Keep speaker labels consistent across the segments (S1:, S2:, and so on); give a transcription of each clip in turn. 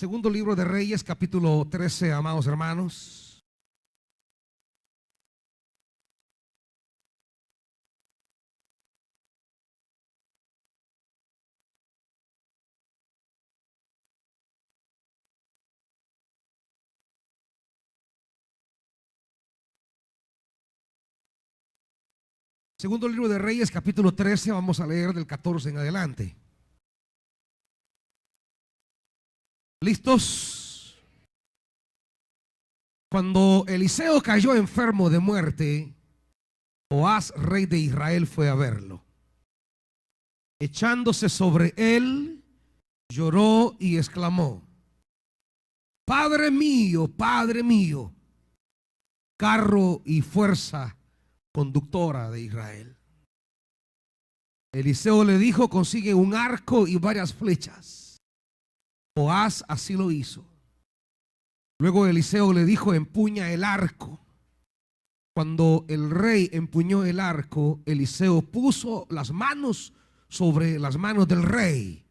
S1: Segundo libro de Reyes, capítulo 13, amados hermanos. Segundo libro de Reyes, capítulo 13, vamos a leer del 14 en adelante. ¿Listos? Cuando Eliseo cayó enfermo de muerte, Joás, rey de Israel, fue a verlo. Echándose sobre él, lloró y exclamó: Padre mío, carro y fuerza conductora de Israel. Eliseo le dijo: consigue un arco y varias flechas. Joás así lo hizo. Luego Eliseo le dijo: empuña el arco. Cuando el rey empuñó el arco, Eliseo puso las manos sobre las manos del rey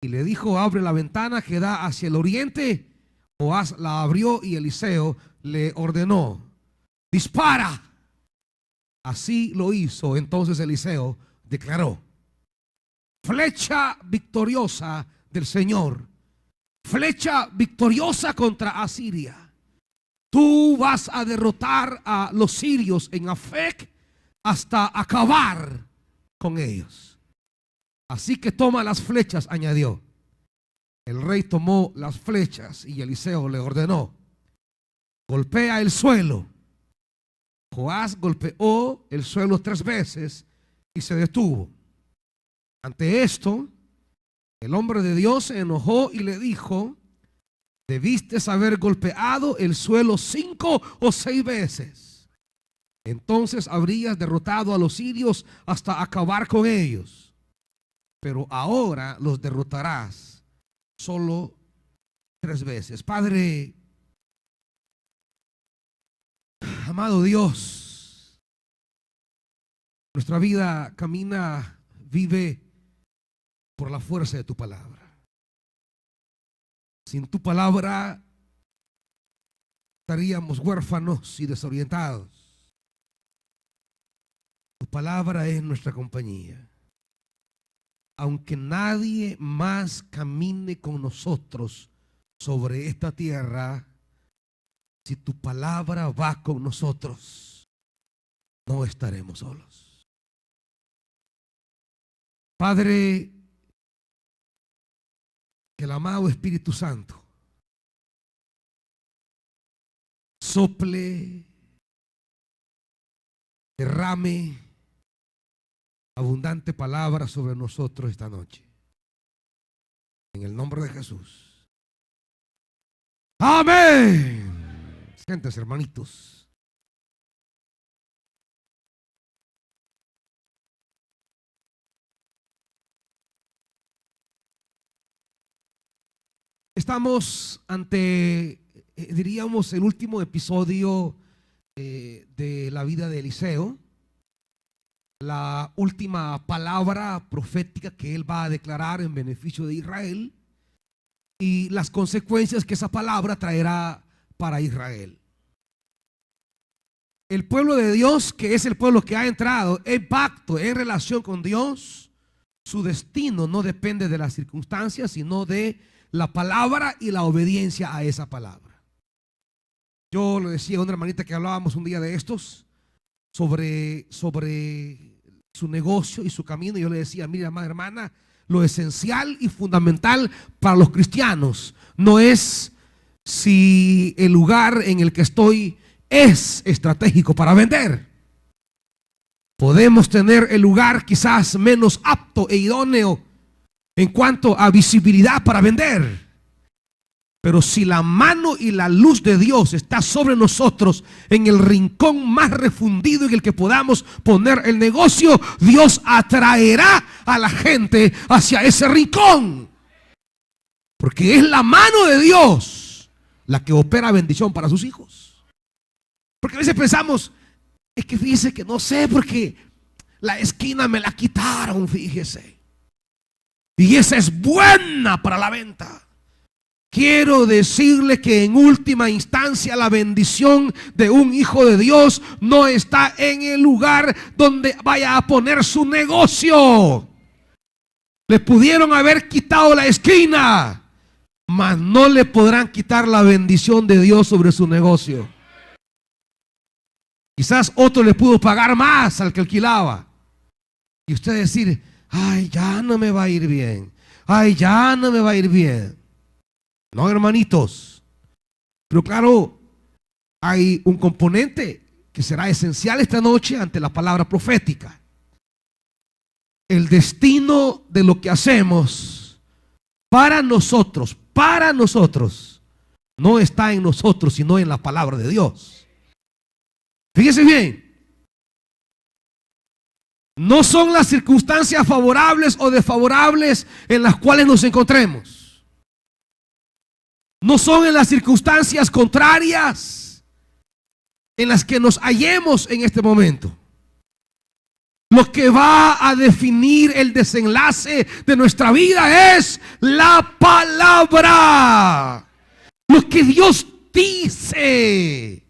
S1: y le dijo: abre la ventana que da hacia el oriente. Joás la abrió y Eliseo le ordenó: dispara. Así lo hizo. Entonces Eliseo declaró: flecha victoriosa del Señor, flecha victoriosa contra Asiria. Tú vas a derrotar a los sirios en Afec hasta acabar con ellos. Así que toma las flechas, añadió. El rey tomó las flechas y Eliseo le ordenó: golpea el suelo. Joás golpeó el suelo 3 veces y se detuvo. Ante esto, el hombre de Dios se enojó y le dijo: debiste haber golpeado el suelo 5 o 6 veces. Entonces habrías derrotado a los sirios hasta acabar con ellos. Pero ahora los derrotarás solo 3 veces. Padre, amado Dios, nuestra vida camina, vive por la fuerza de tu palabra. Sin tu palabra estaríamos huérfanos y desorientados. Tu palabra es nuestra compañía. Aunque nadie más camine con nosotros sobre esta tierra, si tu palabra va con nosotros, no estaremos solos. Padre, que el amado Espíritu Santo sople, derrame abundante palabra sobre nosotros esta noche. En el nombre de Jesús. Amén. Siéntense, hermanitos. Estamos ante, diríamos, el último episodio de la vida de Eliseo. La última palabra profética que él va a declarar en beneficio de Israel y las consecuencias que esa palabra traerá para Israel. El pueblo de Dios, que es el pueblo que ha entrado en pacto, en relación con Dios, su destino no depende de las circunstancias, sino de la palabra y la obediencia a esa palabra. Yo le decía a una hermanita que hablábamos un día de estos sobre su negocio y su camino. Yo le decía: mira, amada hermana, lo esencial y fundamental para los cristianos no es si el lugar en el que estoy es estratégico para vender. Podemos tener el lugar quizás menos apto e idóneo en cuanto a visibilidad para vender, pero si la mano y la luz de Dios está sobre nosotros en el rincón más refundido en el que podamos poner el negocio, Dios atraerá a la gente hacia ese rincón, porque es la mano de Dios la que opera bendición para sus hijos. Porque a veces pensamos: es que fíjese que no sé, porque la esquina me la quitaron, fíjese, y esa es buena para la venta. quiero decirle que en última instancia la bendición de un hijo de Dios no está en el lugar donde vaya a poner su negocio. Le pudieron haber quitado la esquina, mas no le podrán quitar la bendición de Dios sobre su negocio. Quizás otro le pudo pagar más al que alquilaba. Y usted decir, ay, ya no me va a ir bien. Ay, ya no me va a ir bien. No, hermanitos. Pero claro, hay un componente que será esencial esta noche ante la palabra profética. El destino de lo que hacemos para nosotros, no está en nosotros, sino en la palabra de Dios. Fíjese bien. No son las circunstancias favorables o desfavorables en las cuales nos encontremos. No son en las circunstancias contrarias en las que nos hallemos en este momento. Lo que va a definir el desenlace de nuestra vida es la palabra. Lo que Dios dice.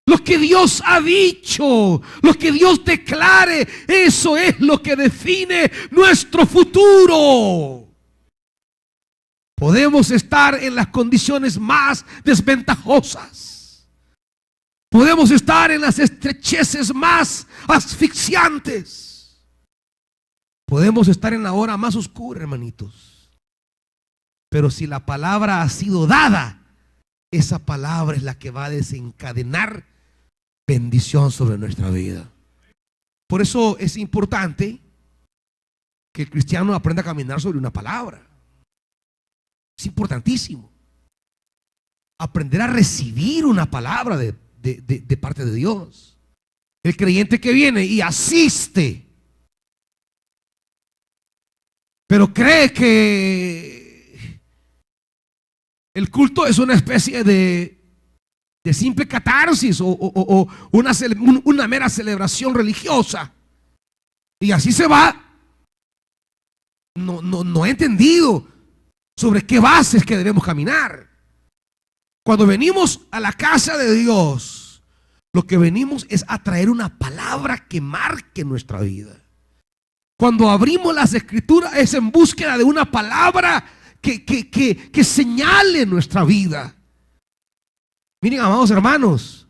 S1: Lo que Dios ha dicho, lo que Dios declare, eso es lo que define nuestro futuro. Podemos estar en las condiciones más desventajosas. Podemos estar en las estrecheces más asfixiantes. Podemos estar en la hora más oscura, hermanitos. Pero si la palabra ha sido dada, esa palabra es la que va a desencadenar bendición sobre nuestra vida. Por eso es importante que el cristiano aprenda a caminar sobre una palabra. Es importantísimo aprender a recibir una palabra de parte de Dios. El creyente que viene y asiste, pero cree que el culto es una especie de simple catarsis o una mera celebración religiosa, y así se va, no he entendido sobre qué bases que debemos caminar. Cuando venimos a la casa de Dios, lo que venimos es a traer una palabra que marque nuestra vida. Cuando abrimos las escrituras es en búsqueda de una palabra que señale nuestra vida. Miren, amados hermanos,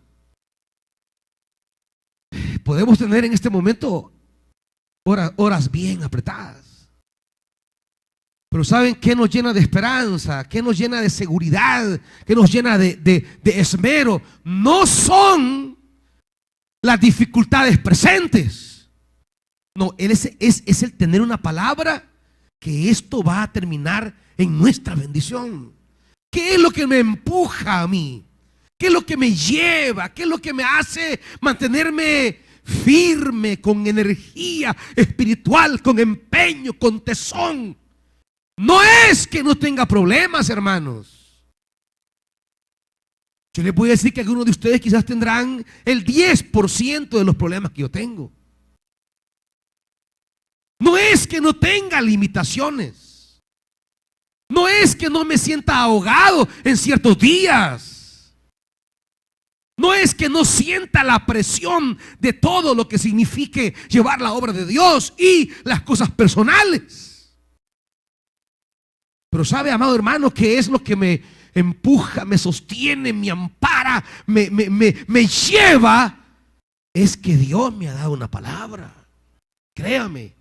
S1: podemos tener en este momento horas bien apretadas, pero ¿saben qué nos llena de esperanza? ¿Qué nos llena de seguridad? ¿Qué nos llena de esmero? No son las dificultades presentes. No, es el tener una palabra que esto va a terminar en nuestra bendición. ¿Qué es lo que me empuja a mí? ¿Qué es lo que me lleva? ¿Qué es lo que me hace mantenerme firme, con energía espiritual, con empeño, con tesón? No es que no tenga problemas, hermanos. Yo les voy a decir que algunos de ustedes quizás tendrán el 10% de los problemas que yo tengo. No es que no tenga limitaciones. No es que no me sienta ahogado en ciertos días. No es que no sienta la presión de todo lo que signifique llevar la obra de Dios y las cosas personales. Pero sabe, amado hermano, que es lo que me empuja, me sostiene, me ampara, me lleva. Es que Dios me ha dado una palabra. Créame.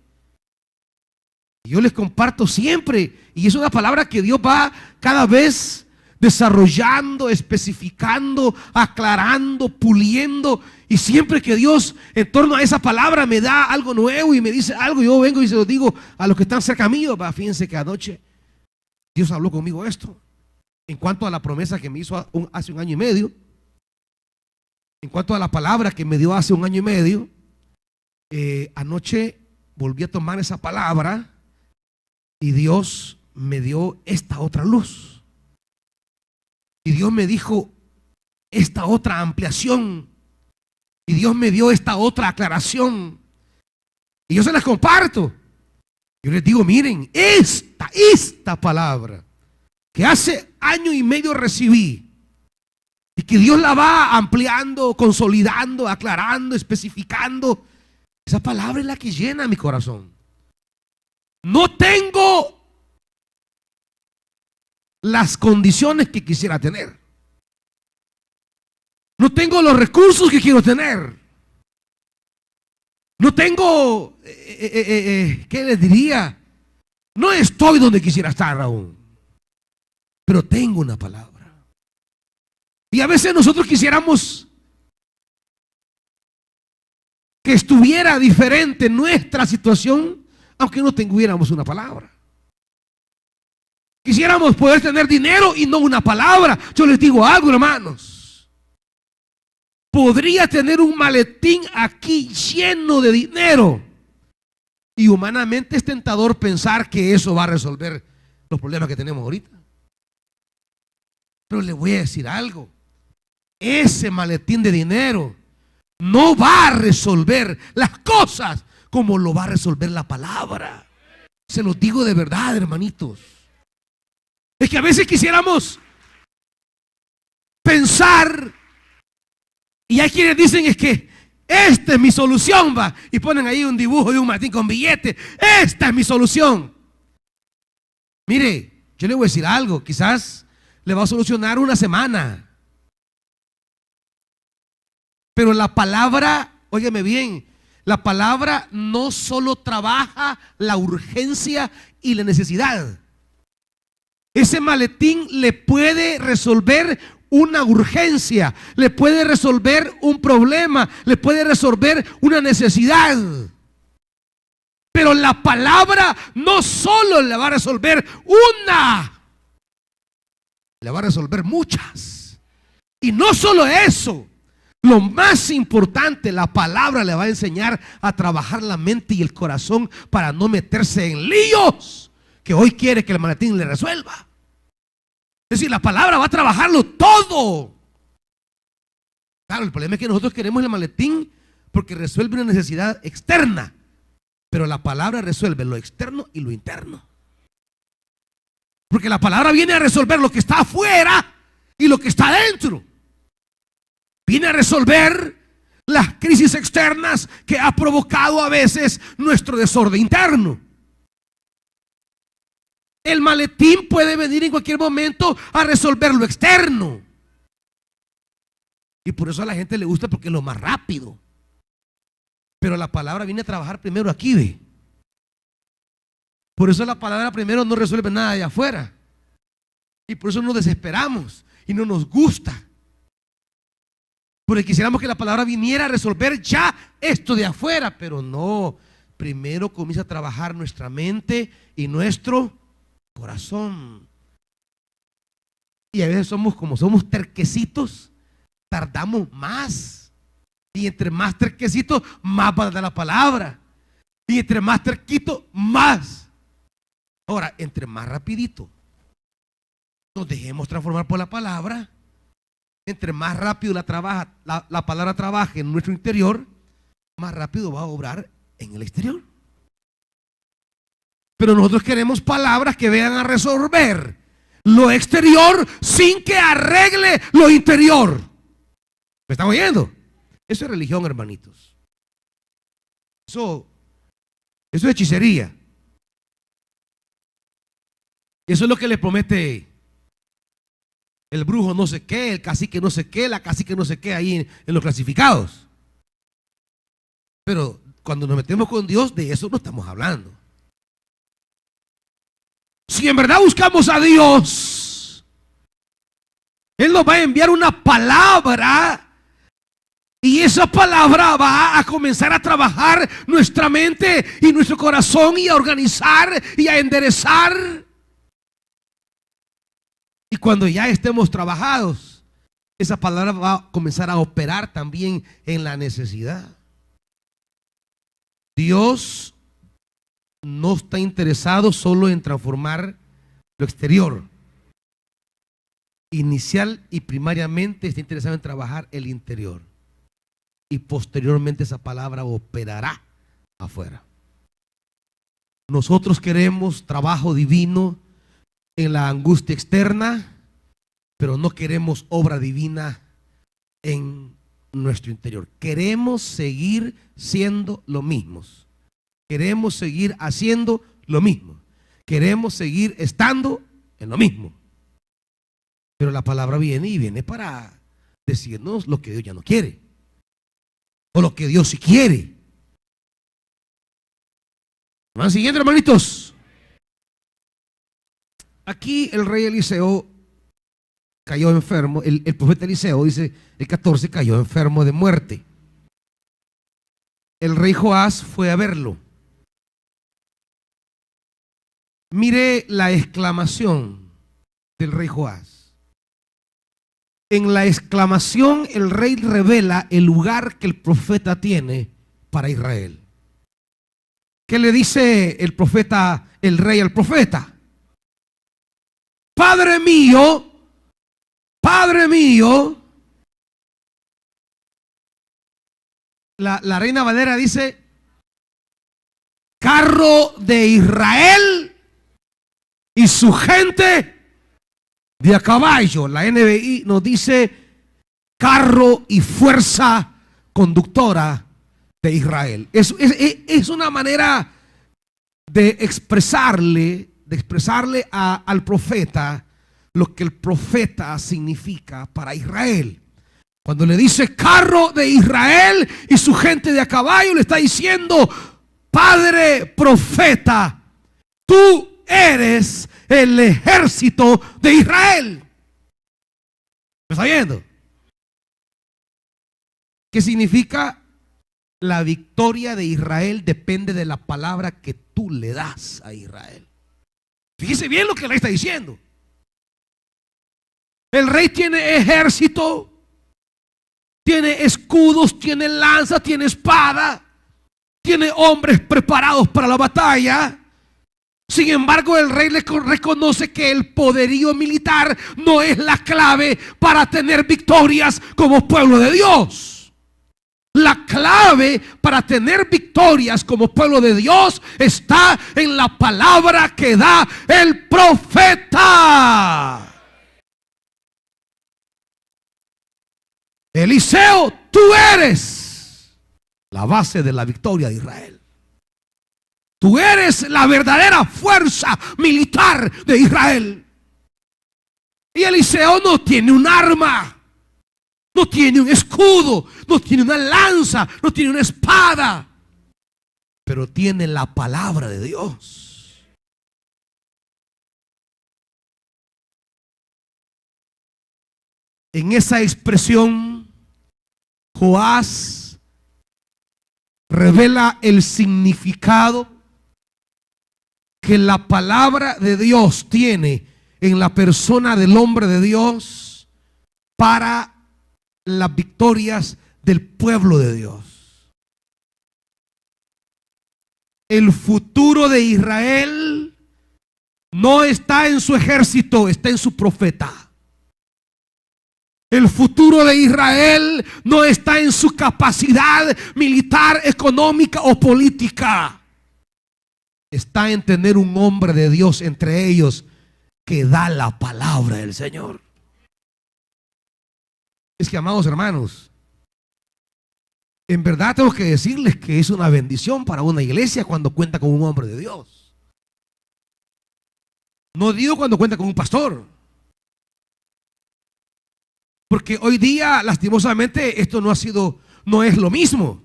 S1: Yo les comparto siempre, y es una palabra que Dios va cada vez desarrollando, especificando, aclarando, puliendo. Y siempre que Dios en torno a esa palabra me da algo nuevo y me dice algo, yo vengo y se lo digo a los que están cerca mío. Fíjense que anoche Dios habló conmigo esto en cuanto a la promesa que me hizo hace un año y medio, en cuanto a la palabra que me dio hace un año y medio. Anoche volví a tomar esa palabra y Dios me dio esta otra luz. Y Dios me dijo esta otra ampliación. Y Dios me dio esta otra aclaración. Y yo se las comparto. Yo les digo, miren, esta palabra que hace año y medio recibí y que Dios la va ampliando, consolidando, aclarando, especificando, esa palabra es la que llena mi corazón. No tengo las condiciones que quisiera tener. No tengo los recursos que quiero tener. No tengo, ¿qué les diría? No estoy donde quisiera estar aún. Pero tengo una palabra. Y a veces nosotros quisiéramos que estuviera diferente nuestra situación, aunque no tuviéramos una palabra. Quisiéramos poder tener dinero y no una palabra. Yo les digo algo, hermanos. Podría tener un maletín aquí lleno de dinero. Y humanamente es tentador pensar que eso va a resolver los problemas que tenemos ahorita. Pero le voy a decir algo. Ese maletín de dinero no va a resolver las cosas como lo va a resolver la palabra. Se los digo de verdad, hermanitos. Es que a veces quisiéramos pensar, y hay quienes dicen es que esta es mi solución, va, y ponen ahí un dibujo de un maletín con billete. Esta es mi solución. Mire, yo le voy a decir algo, quizás le va a solucionar una semana. Pero la palabra, óigame bien, la palabra no solo trabaja la urgencia y la necesidad. Ese maletín le puede resolver una urgencia, le puede resolver un problema, le puede resolver una necesidad. Pero la palabra no solo le va a resolver una, le va a resolver muchas. Y no solo eso, lo más importante, la palabra le va a enseñar a trabajar la mente y el corazón para no meterse en líos que hoy quiere que el maletín le resuelva. Es decir, la palabra va a trabajarlo todo. Claro, el problema es que nosotros queremos el maletín porque resuelve una necesidad externa, pero la palabra resuelve lo externo y lo interno. Porque la palabra viene a resolver lo que está afuera y lo que está adentro. Viene a resolver las crisis externas que ha provocado a veces nuestro desorden interno. El maletín puede venir en cualquier momento a resolver lo externo. Y por eso a la gente le gusta, porque es lo más rápido. Pero la palabra viene a trabajar primero aquí, ve. Por eso la palabra primero no resuelve nada de afuera. Y por eso nos desesperamos y no nos gusta. Porque quisiéramos que la palabra viniera a resolver ya esto de afuera, pero no. Primero comienza a trabajar nuestra mente y nuestro corazón. Y a veces como somos terquecitos, tardamos más. Y entre más terquecitos, más va a dar la palabra. Y entre más terquito, más. Ahora, entre más rapidito nos dejemos transformar por la palabra, entre más rápido la palabra trabaje en nuestro interior, más rápido va a obrar en el exterior. Pero nosotros queremos palabras que vengan a resolver lo exterior sin que arregle lo interior. ¿Me están oyendo? Eso es religión, hermanitos. Eso es hechicería. Eso es lo que le promete el brujo no sé qué, el cacique no sé qué, la cacique no sé qué ahí en los clasificados. Pero cuando nos metemos con Dios, de eso no estamos hablando. Si en verdad buscamos a Dios, Él nos va a enviar una palabra, y esa palabra va a comenzar a trabajar nuestra mente y nuestro corazón, y a organizar y a enderezar. Y cuando ya estemos trabajados, esa palabra va a comenzar a operar también en la necesidad. Dios no está interesado solo en transformar lo exterior. Inicial y primariamente está interesado en trabajar el interior. Y posteriormente esa palabra operará afuera. Nosotros queremos trabajo divino en la angustia externa, pero no queremos obra divina en nuestro interior. Queremos seguir siendo lo mismos. Queremos seguir haciendo lo mismo. Queremos seguir estando en lo mismo. Pero la palabra viene para decirnos lo que Dios ya no quiere, o lo que Dios sí quiere. Van siguiendo, hermanitos. Aquí el rey Eliseo cayó enfermo. El profeta Eliseo, dice el 14, cayó enfermo de muerte. El rey Joás fue a verlo. Mire la exclamación del rey Joás. En la exclamación el rey revela el lugar que el profeta tiene para Israel. ¿Qué le dice el profeta, el rey al profeta? Padre mío, Padre mío. La Reina Valera dice: carro de Israel y su gente de a caballo. La NBI nos dice: carro y fuerza conductora de Israel. Es una manera de expresarle al profeta lo que el profeta significa para Israel. Cuando le dice carro de Israel y su gente de a caballo, le está diciendo: Padre profeta, tú eres el ejército de Israel. ¿Me está viendo? ¿Qué significa? La victoria de Israel depende de la palabra que tú le das a Israel. Fíjese bien lo que le está diciendo. El rey tiene ejército, tiene escudos, tiene lanza, tiene espada, tiene hombres preparados para la batalla. Sin embargo, el rey le reconoce que el poderío militar no es la clave para tener victorias como pueblo de Dios. La clave para tener victorias como pueblo de Dios está en la palabra que da el profeta. Eliseo, tú eres la base de la victoria de Israel. Tú eres la verdadera fuerza militar de Israel. Y Eliseo no tiene un arma, no tiene un escudo, no tiene una lanza, no tiene una espada, pero tiene la palabra de Dios. En esa expresión, Joás revela el significado que la palabra de Dios tiene en la persona del hombre de Dios para las victorias del pueblo de Dios. El futuro de Israel no está en su ejército, está en su profeta. El futuro de Israel no está en su capacidad militar, económica o política. Está en tener un hombre de Dios entre ellos que da la palabra del Señor. Es que, amados hermanos, en verdad tengo que decirles que es una bendición para una iglesia cuando cuenta con un hombre de Dios. No digo cuando cuenta con un pastor, porque hoy día lastimosamente esto no es lo mismo.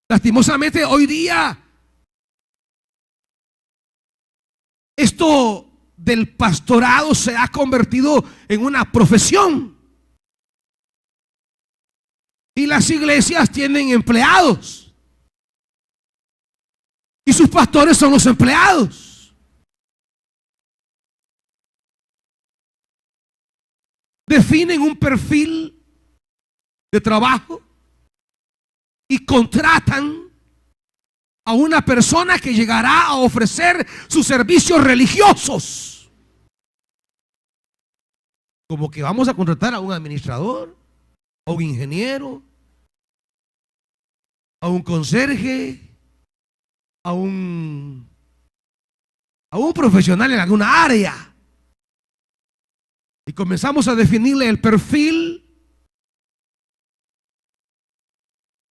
S1: Lastimosamente hoy día esto del pastorado se ha convertido en una profesión. Y las iglesias tienen empleados. Y sus pastores son los empleados. Definen un perfil de trabajo y contratan a una persona que llegará a ofrecer sus servicios religiosos. Como que vamos a contratar a un administrador, a un ingeniero, a un conserje, a un a un profesional en alguna área y comenzamos a definirle el perfil,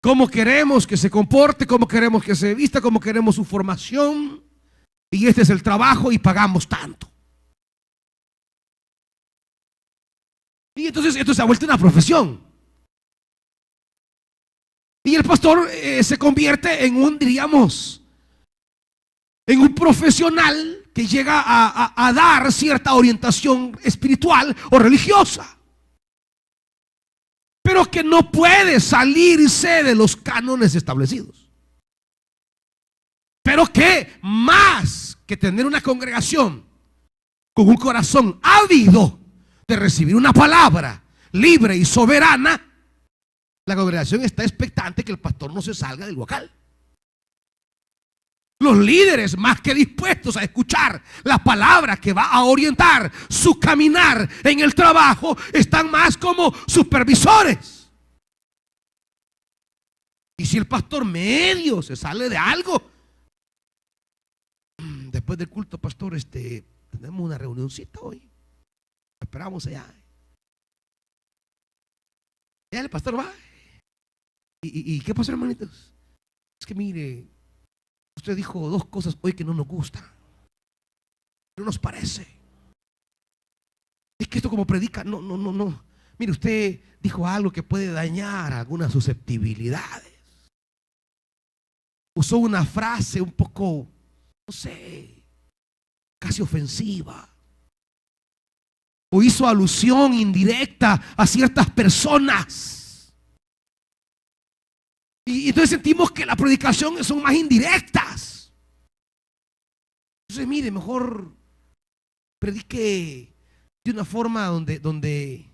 S1: cómo queremos que se comporte, cómo queremos que se vista, cómo queremos su formación, y este es el trabajo y pagamos tanto. Y entonces esto se ha vuelto una profesión. Y el pastor se convierte en un, diríamos, en un profesional que llega a dar cierta orientación espiritual o religiosa, pero que no puede salirse de los cánones establecidos. Pero que más que tener una congregación con un corazón ávido de recibir una palabra libre y soberana, la congregación está expectante que el pastor no se salga del local. Los líderes, más que dispuestos a escuchar la palabra que va a orientar su caminar en el trabajo, están más como supervisores. Y si el pastor medio se sale de algo, después del culto, pastor, tenemos una reunioncita hoy, esperamos allá. Ya el pastor va. ¿Y qué pasó, hermanitos? Es que mire, usted dijo dos cosas hoy que no nos gustan, no nos parece. Es que esto como predica, no. Mire, usted dijo algo que puede dañar algunas susceptibilidades. Usó una frase un poco, no sé, casi ofensiva. O hizo alusión indirecta a ciertas personas. Y entonces sentimos que las predicaciones son más indirectas. Entonces, mire, mejor predique de una forma donde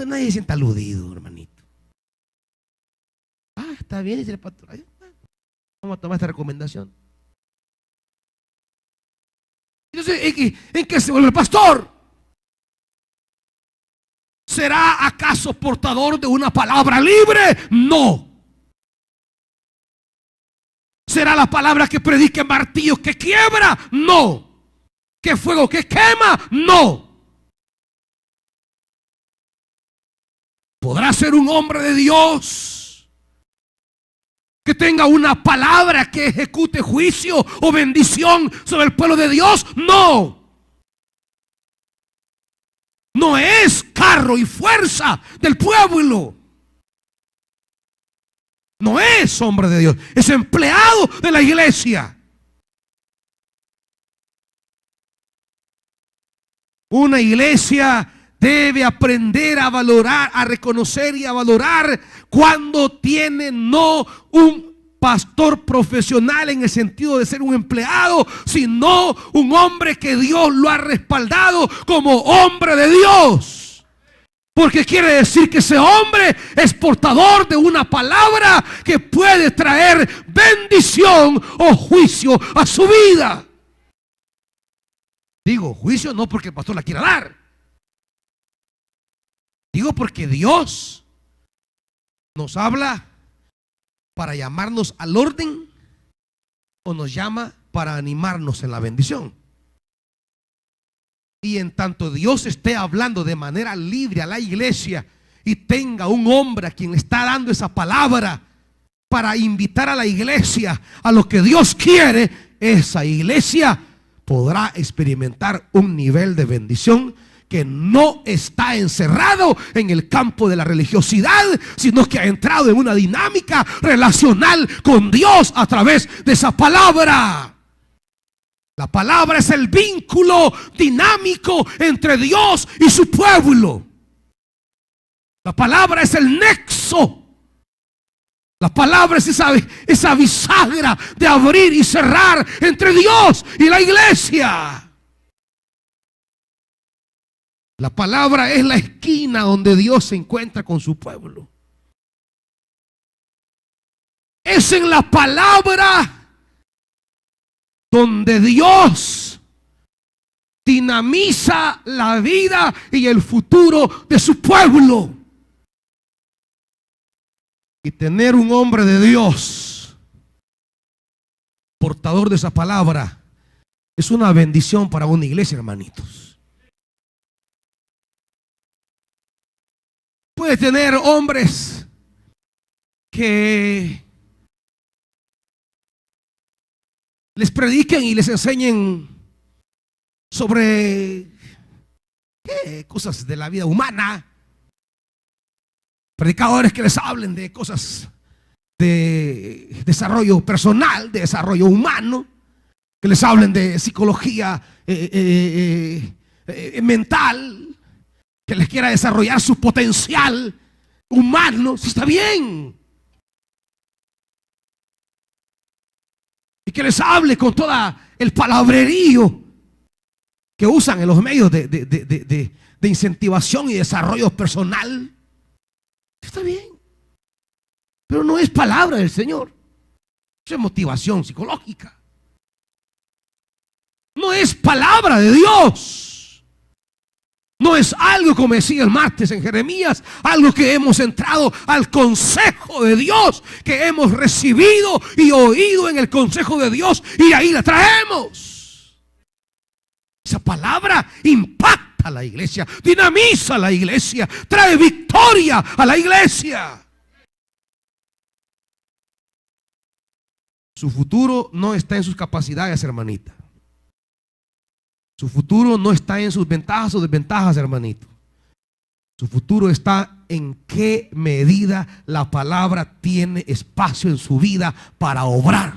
S1: nadie se sienta aludido, hermanito. Está bien, dice el pastor. Vamos a tomar esta recomendación. Entonces, ¿en qué se vuelve el pastor? ¿Será acaso portador de una palabra libre? No. ¿Será la palabra que predique martillos que quiebra? No. ¿Que fuego que quema? No. ¿Podrá ser un hombre de Dios que tenga una palabra que ejecute juicio o bendición sobre el pueblo de Dios? No. No es carro y fuerza del pueblo. No es hombre de Dios, es empleado de la iglesia. Una iglesia debe aprender a valorar, a reconocer y a valorar cuando tiene no un pastor profesional en el sentido de ser un empleado, sino un hombre que Dios lo ha respaldado como hombre de Dios. Porque quiere decir que ese hombre es portador de una palabra que puede traer bendición o juicio a su vida. Digo juicio no porque el pastor la quiera dar. Digo porque Dios nos habla para llamarnos al orden o nos llama para animarnos en la bendición. Y en tanto Dios esté hablando de manera libre a la iglesia y tenga un hombre a quien está dando esa palabra para invitar a la iglesia a lo que Dios quiere, esa iglesia podrá experimentar un nivel de bendición que no está encerrado en el campo de la religiosidad, sino que ha entrado en una dinámica relacional con Dios a través de esa palabra. La palabra es el vínculo dinámico entre Dios y su pueblo. La palabra es el nexo. La palabra es esa bisagra de abrir y cerrar entre Dios y la iglesia. La palabra es la esquina donde Dios se encuentra con su pueblo. Es en la palabra donde Dios dinamiza la vida y el futuro de su pueblo. Y tener un hombre de Dios, portador de esa palabra, es una bendición para una iglesia, hermanitos. Puede tener hombres que les prediquen y les enseñen sobre cosas de la vida humana. Predicadores que les hablen de cosas de desarrollo personal, de desarrollo humano, que les hablen de psicología mental, que les quiera desarrollar su potencial humano. Si está bien. Y que les hable con todo el palabrerío que usan en los medios de incentivación y desarrollo personal. Está bien. Pero no es palabra del Señor. Eso es motivación psicológica. No es palabra de Dios. No es algo, como decía el martes en Jeremías, algo que hemos entrado al consejo de Dios, que hemos recibido y oído en el consejo de Dios, y ahí la traemos. Esa palabra impacta a la iglesia, dinamiza a la iglesia, trae victoria a la iglesia. Su futuro no está en sus capacidades, hermanita. Su futuro no está en sus ventajas o desventajas, hermanito. Su futuro está en qué medida la palabra tiene espacio en su vida para obrar.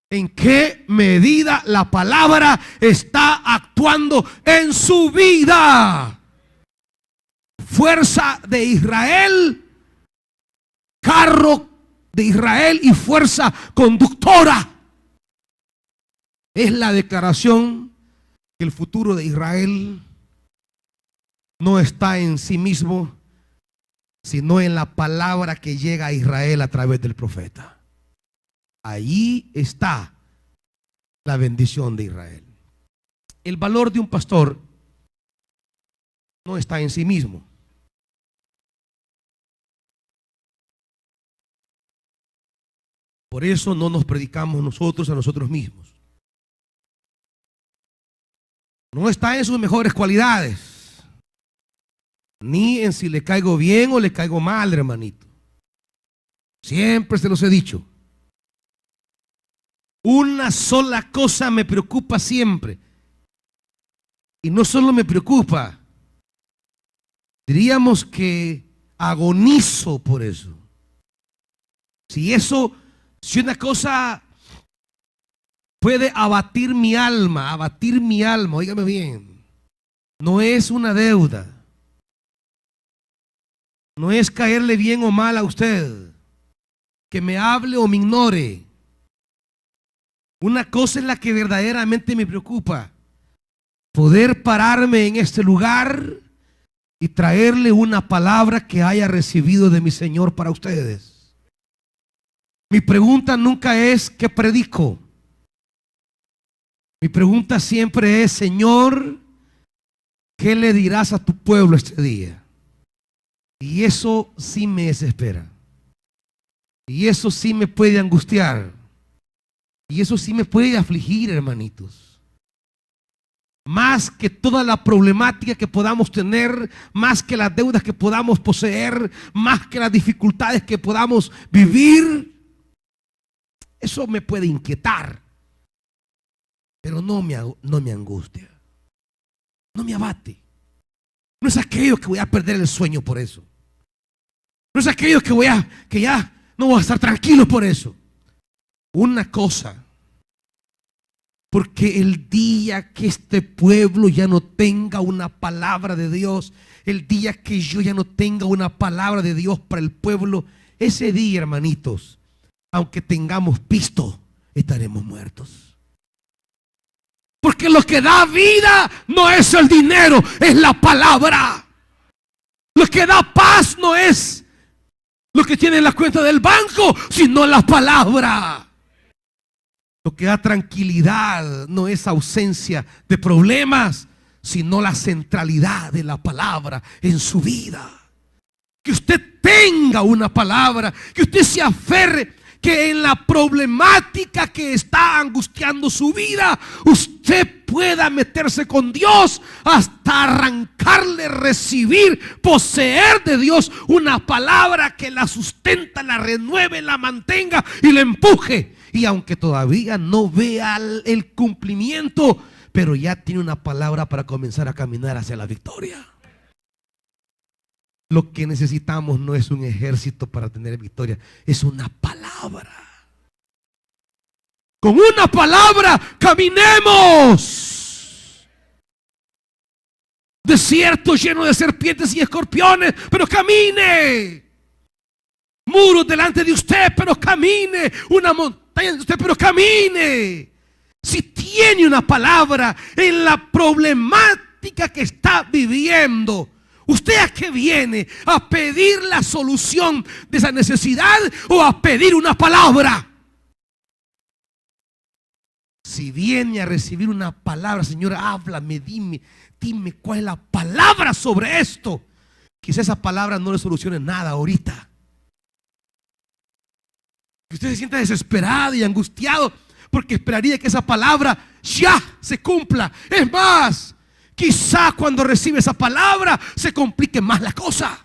S1: En qué medida la palabra está actuando en su vida. Fuerza de Israel, carro de Israel y fuerza conductora. Es la declaración que el futuro de Israel no está en sí mismo, sino en la palabra que llega a Israel a través del profeta. Ahí está la bendición de Israel. El valor de un pastor no está en sí mismo. Por eso no nos predicamos nosotros a nosotros mismos. No está en sus mejores cualidades, ni en si le caigo bien o le caigo mal, hermanito. Siempre se los he dicho. Una sola cosa me preocupa siempre. Y no solo me preocupa, diríamos que agonizo por eso. Si una cosa puede abatir mi alma, óigame bien, no es una deuda, no es caerle bien o mal a usted, que me hable o me ignore. Una cosa es la que verdaderamente me preocupa: poder pararme en este lugar y traerle una palabra que haya recibido de mi Señor para ustedes. Mi pregunta nunca es ¿qué predico? Mi pregunta siempre es: Señor, ¿qué le dirás a tu pueblo este día? Y eso sí me desespera. Y eso sí me puede angustiar. Y eso sí me puede afligir, hermanitos. Más que toda la problemática que podamos tener, más que las deudas que podamos poseer, más que las dificultades que podamos vivir, eso me puede inquietar. Pero no me angustia, no me abate. No es aquello que voy a perder el sueño por eso. No es aquello que ya no voy a estar tranquilo por eso. Una cosa, porque el día que este pueblo ya no tenga una palabra de Dios, el día que yo ya no tenga una palabra de Dios para el pueblo, ese día, hermanitos, aunque tengamos pisto, estaremos muertos. Porque lo que da vida no es el dinero, es la palabra. Lo que da paz no es lo que tiene en la cuenta del banco, sino la palabra. Lo que da tranquilidad no es ausencia de problemas, sino la centralidad de la palabra en su vida. Que usted tenga una palabra, que usted se aferre que en la problemática que está angustiando su vida, usted pueda meterse con Dios hasta arrancarle, recibir, poseer de Dios una palabra que la sustenta, la renueve, la mantenga y la empuje. Y aunque todavía no vea el cumplimiento, pero ya tiene una palabra para comenzar a caminar hacia la victoria. Lo que necesitamos no es un ejército para tener victoria, es una palabra. Con una palabra caminemos. Desierto lleno de serpientes y escorpiones, pero camine. Muros delante de usted, pero camine. Una montaña de usted, pero camine. Si tiene una palabra en la problemática que está viviendo, ¿usted a qué viene? ¿A pedir la solución de esa necesidad o a pedir una palabra? Si viene a recibir una palabra, Señor, háblame, dime cuál es la palabra sobre esto. Quizá esa palabra no le solucione nada ahorita. Que usted se sienta desesperado y angustiado porque esperaría que esa palabra ya se cumpla. Es más, quizá cuando recibe esa palabra se complique más la cosa.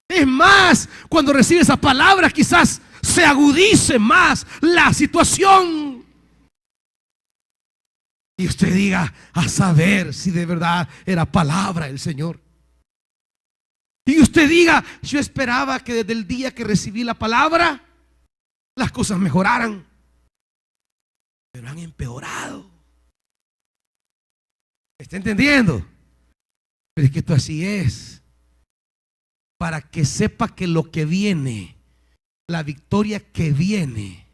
S1: Es más, cuando recibe esa palabra quizás se agudice más la situación. Y usted diga, a saber si de verdad era palabra del Señor. Y usted diga, yo esperaba que desde el día que recibí la palabra las cosas mejoraran, pero han empeorado. ¿Está entendiendo? Pero es que esto así es. Para que sepa que lo que viene, la victoria que viene,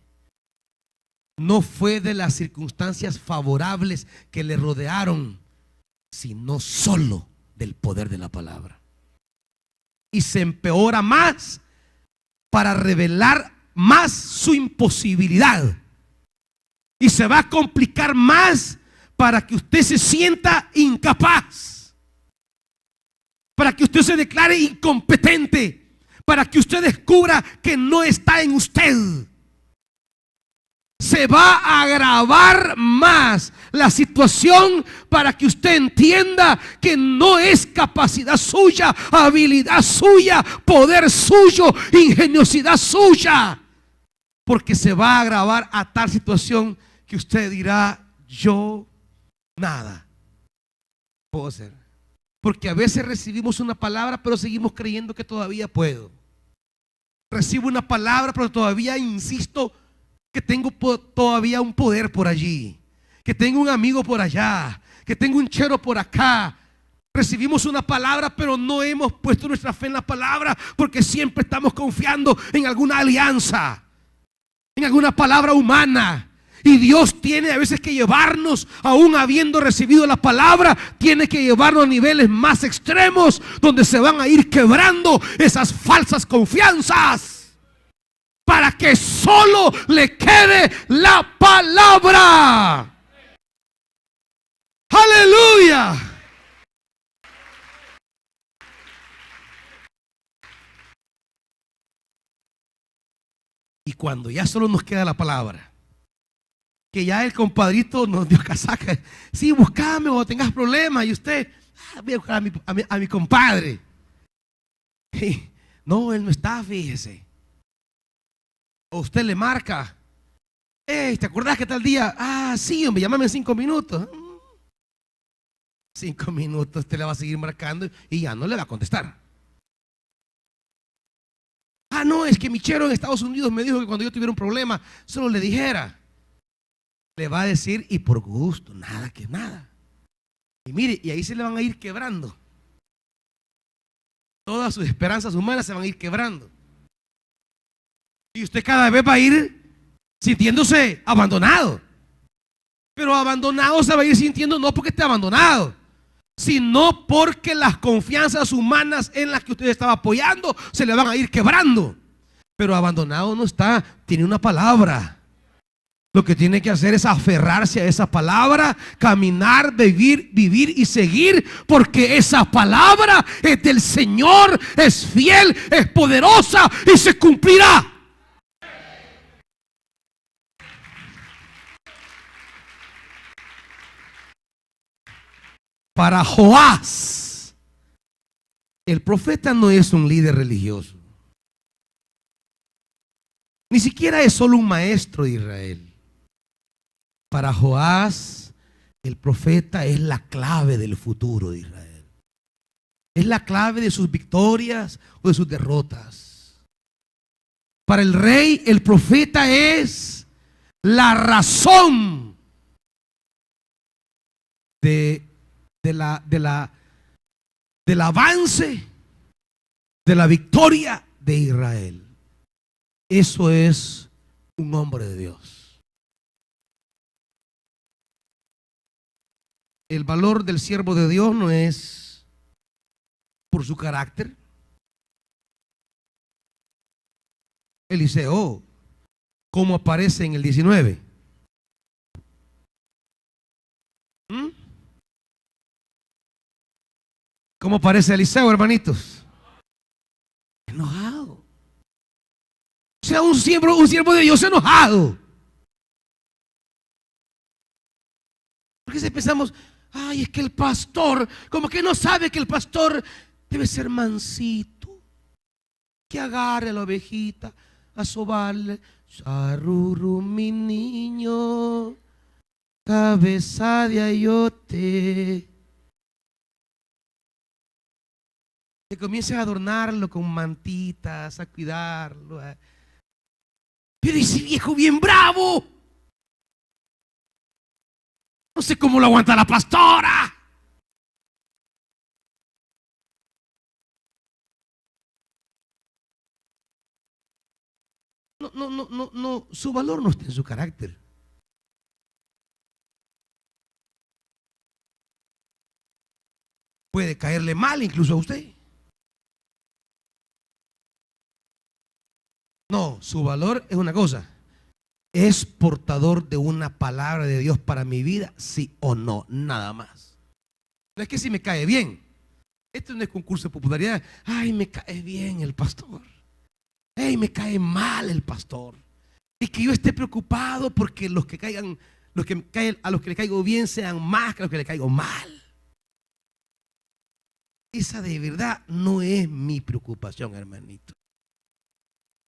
S1: no fue de las circunstancias favorables que le rodearon, sino solo del poder de la palabra. Y se empeora más para revelar más su imposibilidad. Y se va a complicar más para que usted se sienta incapaz, para que usted se declare incompetente, para que usted descubra que no está en usted. Se va a agravar más la situación para que usted entienda que no es capacidad suya, habilidad suya, poder suyo, ingeniosidad suya, porque se va a agravar a tal situación que usted dirá, yo nada puedo hacer. Porque a veces recibimos una palabra pero seguimos creyendo que todavía puedo. Recibo una palabra pero todavía insisto que tengo todavía un poder por allí, que tengo un amigo por allá, que tengo un chero por acá. Recibimos una palabra pero no hemos puesto nuestra fe en la palabra, porque siempre estamos confiando en alguna alianza, en alguna palabra humana. Y Dios tiene a veces que llevarnos, aún habiendo recibido la palabra, tiene que llevarnos a niveles más extremos, donde se van a ir quebrando esas falsas confianzas, para que solo le quede la palabra. Aleluya. Y cuando ya solo nos queda la palabra, que ya el compadrito nos dio casaca, sí, buscame o tengas problemas, y usted, voy a buscar a mi compadre. Sí, no, él no está, fíjese. O usted le marca, ¿te acordás que tal día? Ah, sí, hombre, llámame en 5 minutos. 5 minutos, usted le va a seguir marcando y ya no le va a contestar. Ah, no, es que mi chero en Estados Unidos me dijo que cuando yo tuviera un problema, solo le dijera. Le va a decir, y por gusto, nada que nada. Y mire, y ahí se le van a ir quebrando. Todas sus esperanzas humanas se van a ir quebrando. Y usted cada vez va a ir sintiéndose abandonado. Pero abandonado se va a ir sintiendo no porque esté abandonado, sino porque las confianzas humanas en las que usted estaba apoyando se le van a ir quebrando. Pero abandonado no está, tiene una palabra. Lo que tiene que hacer es aferrarse a esa palabra, caminar, vivir y seguir, porque esa palabra es del Señor, es fiel, es poderosa y se cumplirá. Para Joás, el profeta no es un líder religioso, ni siquiera es solo un maestro de Israel. Para Joás, el profeta es la clave del futuro de Israel. Es la clave de sus victorias o de sus derrotas. Para el rey, el profeta es la razón del avance, de la victoria de Israel. Eso es un hombre de Dios. El valor del siervo de Dios no es por su carácter. Eliseo, ¿cómo aparece en el 19? ¿Cómo aparece Eliseo, hermanitos? Enojado. O sea, un siervo de Dios enojado. Porque si pensamos, ay, es que el pastor, como que no sabe que el pastor debe ser mansito, que agarre a la ovejita, a sobarle, saruru mi niño, cabeza de ayote. Que comience a adornarlo con mantitas, a cuidarlo. Pero ese viejo bien bravo, no sé cómo lo aguanta la pastora. No, su valor no está en su carácter. Puede caerle mal incluso a usted. No, su valor es una cosa. ¿Es portador de una palabra de Dios para mi vida? Sí o no, nada más. No es que si me cae bien. Esto no es concurso de popularidad. Ay, me cae bien el pastor. Ay, me cae mal el pastor. Y que yo esté preocupado porque a los que le caigo bien sean más que a los que le caigo mal. Esa de verdad no es mi preocupación, hermanito.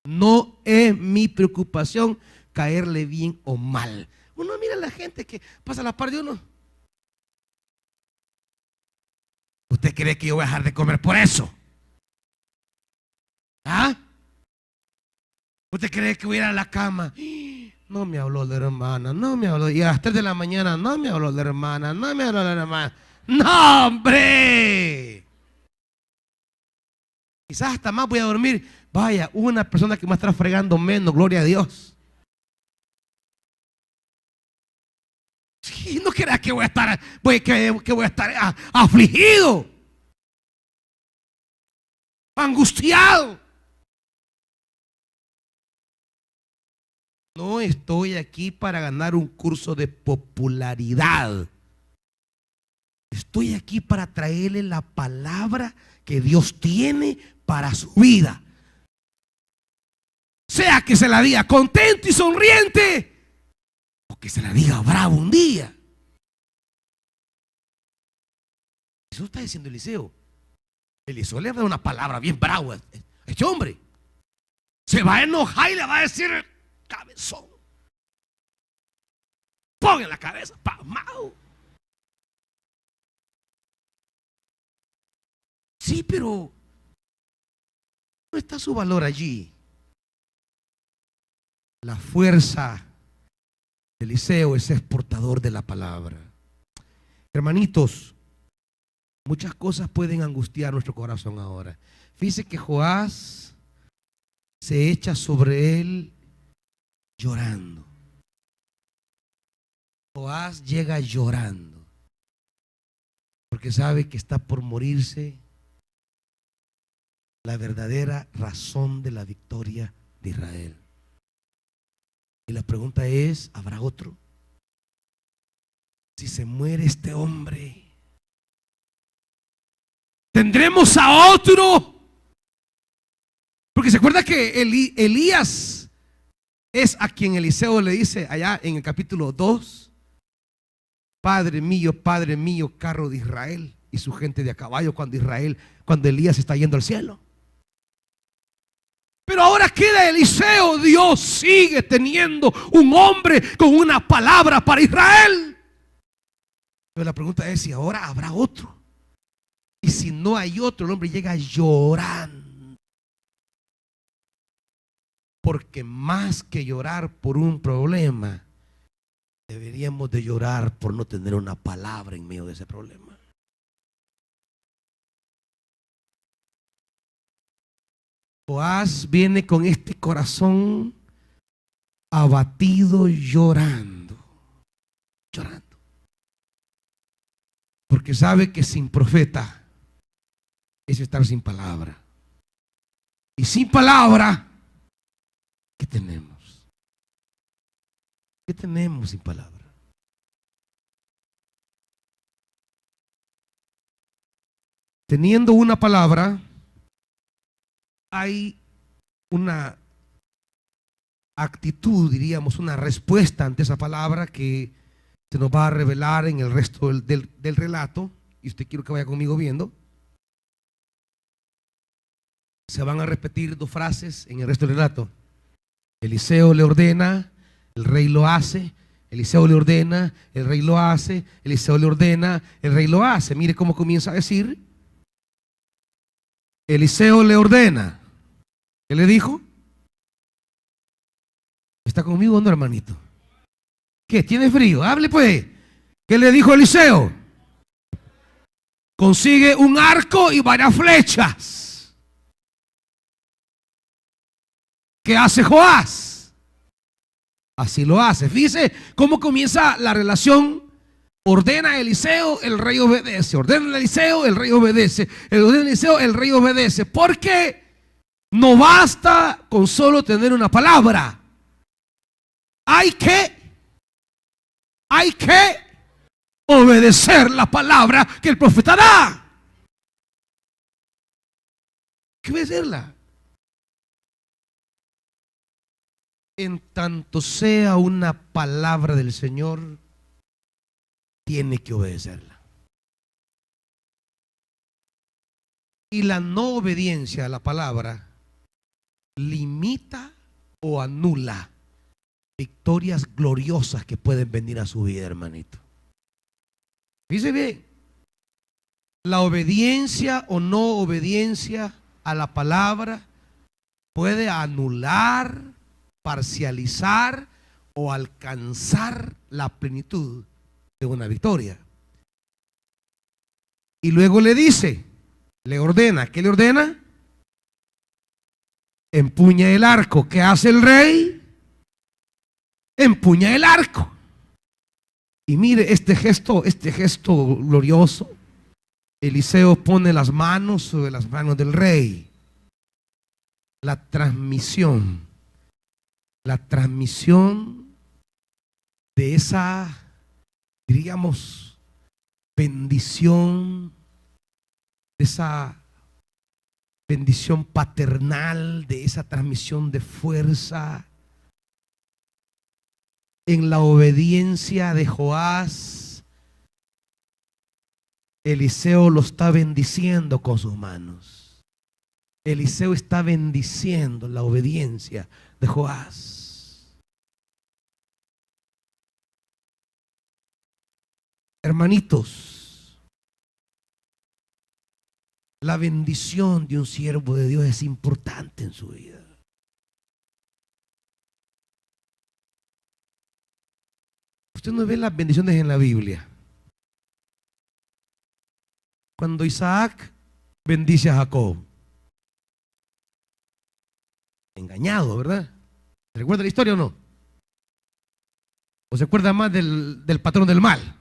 S1: No es mi preocupación caerle bien o mal. Uno mira a la gente que pasa a la par de uno. ¿Usted cree que yo voy a dejar de comer por eso? ¿Ah? ¿Usted cree que voy a ir a la cama? No me habló la hermana, no me habló. Y a las 3 de la mañana no me habló la hermana, no me habló la hermana. ¡No, hombre! Quizás hasta más voy a dormir. Vaya, una persona que me está fregando menos, gloria a Dios. Sí, no creas que voy a estar, que voy a estar afligido, angustiado. No estoy aquí para ganar un curso de popularidad. Estoy aquí para traerle la palabra que Dios tiene para su vida. Sea que se la diga contento y sonriente, o que se la diga bravo un día. Eso está diciendo Eliseo. Eliseo le da una palabra bien brava a este hombre. Se va a enojar y le va a decir: cabezón, pon en la cabeza, pasmado. Sí, pero no está su valor allí. La fuerza de Eliseo es portador de la palabra. Hermanitos, muchas cosas pueden angustiar nuestro corazón ahora. Fíjese que Joás se echa sobre él llorando. Joás llega llorando porque sabe que está por morirse la verdadera razón de la victoria de Israel. Y la pregunta es, ¿habrá otro? Si se muere este hombre, ¿tendremos a otro? Porque se acuerda que Elías es a quien Eliseo le dice allá en el capítulo 2: Padre mío, carro de Israel y su gente de a caballo, cuando Elías está yendo al cielo. Pero ahora queda Eliseo. Dios sigue teniendo un hombre con una palabra para Israel. Pero la pregunta es si ahora habrá otro. Y si no hay otro, el hombre llega llorando. Porque más que llorar por un problema, deberíamos de llorar por no tener una palabra en medio de ese problema. Joás viene con este corazón abatido, llorando. Porque sabe que sin profeta es estar sin palabra. Y sin palabra, ¿qué tenemos? ¿Qué tenemos sin palabra? Teniendo una palabra, hay una actitud, diríamos, una respuesta ante esa palabra que se nos va a revelar en el resto del relato. Y usted quiero que vaya conmigo viendo. Se van a repetir dos frases en el resto del relato. Eliseo le ordena, el rey lo hace. Eliseo le ordena, el rey lo hace. Eliseo le ordena, el rey lo hace. Mire cómo comienza a decir. Eliseo le ordena. ¿Qué le dijo? ¿Está conmigo o no, hermanito? ¿Qué? ¿Tiene frío? Hable pues. ¿Qué le dijo Eliseo? Consigue un arco y varias flechas. ¿Qué hace Joás? Así lo hace. Fíjese cómo comienza la relación. Ordena a Eliseo, el rey obedece. Ordena a Eliseo, el rey obedece. Ordena a Eliseo, el rey obedece. Porque no basta con solo tener una palabra. Hay que obedecer la palabra que el profeta da. Hay que obedecerla. En tanto sea una palabra del Señor, tiene que obedecerla. Y la no obediencia a la palabra limita o anula victorias gloriosas que pueden venir a su vida, hermanito. Fíjese bien, la obediencia o no obediencia a la palabra puede anular, parcializar o alcanzar la plenitud de una victoria. Y luego le dice, le ordena. ¿Qué le ordena? Empuña el arco. ¿Qué hace el rey? Empuña el arco. Y mire este gesto glorioso. Eliseo pone las manos sobre las manos del rey. La transmisión de esa, diríamos, bendición, de esa bendición paternal, de esa transmisión de fuerza. En la obediencia de Joás, Eliseo lo está bendiciendo con sus manos. Eliseo está bendiciendo la obediencia de Joás. Hermanitos, la bendición de un siervo de Dios es importante en su vida. Usted no ve las bendiciones en la Biblia. Cuando Isaac bendice a Jacob, engañado, ¿verdad? ¿Se recuerda la historia o no? ¿O se acuerda más del patrón del mal?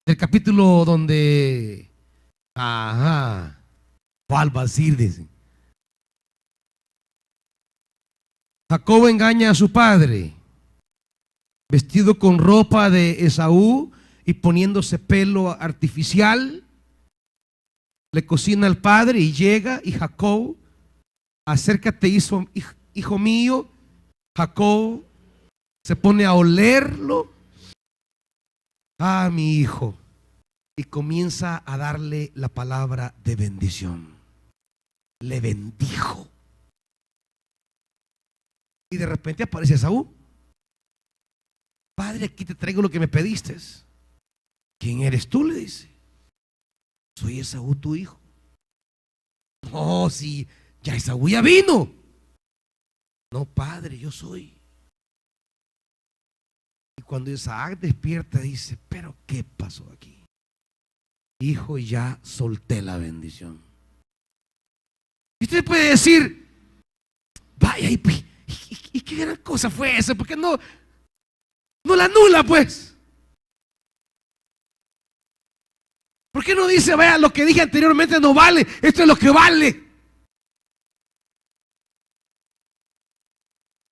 S1: Del capítulo donde, ¿cuál va a decir? Dice. Jacob engaña a su padre, vestido con ropa de Esaú y poniéndose pelo artificial. Le cocina al padre y llega, y Jacob, acércate, hijo mío. Jacob se pone a olerlo. Ah, mi hijo. Y comienza a darle la palabra de bendición. Le bendijo. Y de repente aparece Esaú. Padre, aquí te traigo lo que me pediste. ¿Quién eres tú?, le dice. Soy Esaú, tu hijo. Oh, sí, ya Esaú ya vino. No, padre, yo soy. Y cuando Isaac despierta, dice: pero ¿qué pasó aquí? Hijo, ya solté la bendición. Y usted puede decir: vaya, ¿y qué gran cosa fue esa? ¿Por qué no la anula, pues? ¿Por qué no dice: vaya, lo que dije anteriormente no vale, esto es lo que vale?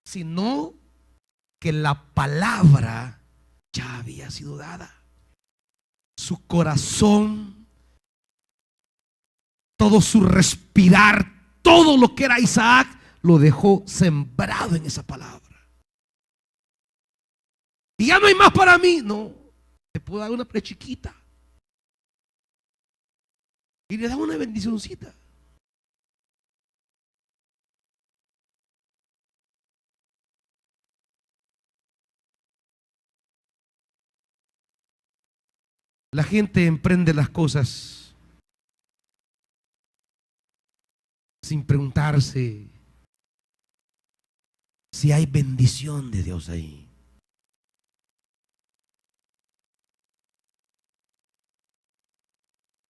S1: Sino que la palabra ya había sido dada. Su corazón, todo su respirar, todo lo que era Isaac, lo dejó sembrado en esa palabra. Y ya no hay más para mí. No, te puedo dar una prechiquita. Y le da una bendicioncita. La gente emprende las cosas sin preguntarse si hay bendición de Dios ahí.